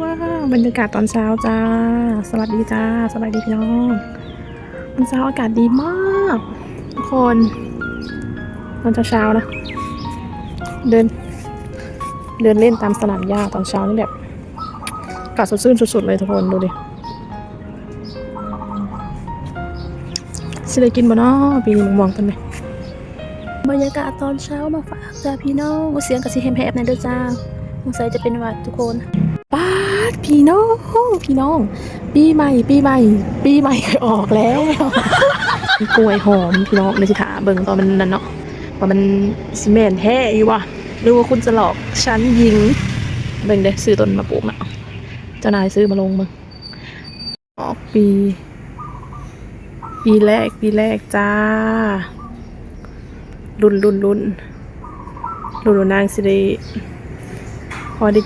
ว้าวบรรยากาศตอนเช้าจ้าสวัสดีจ้าสวัสดีพี่น้องตอนเช้าอากาศดีมากทุกคนตอนเช้านะเดินเล่นตามสนามหญ้าตอนเช้านี่แบบอากาศสดชื่นสุดๆเลยทุกคนดูดิสิได้กินบ่เนาะปีนี้มองๆกันไหมบรรยากาศตอนเช้ามาฝากจ้าพี่น้องเสียงกระซิบแหบๆในเด้อจ้าสงสัยจะเป็นหวัดทุกคนป้าดพี่น้องปีใหม่ออกแล้วมีกล้วยหอมพี่น้องในสิถาเบิ่งตอนมันนั่นเนาะว่ามันซีเมนแท้อยู่วะหรือว่าคุณจะหลอกฉันยิงเบิ่งเด้ซื้อต้นมาปลูกเนาะเจ้านายซื้อมาลงมึงออกปีแรกจ้ารุ่นนางสิได้พอได้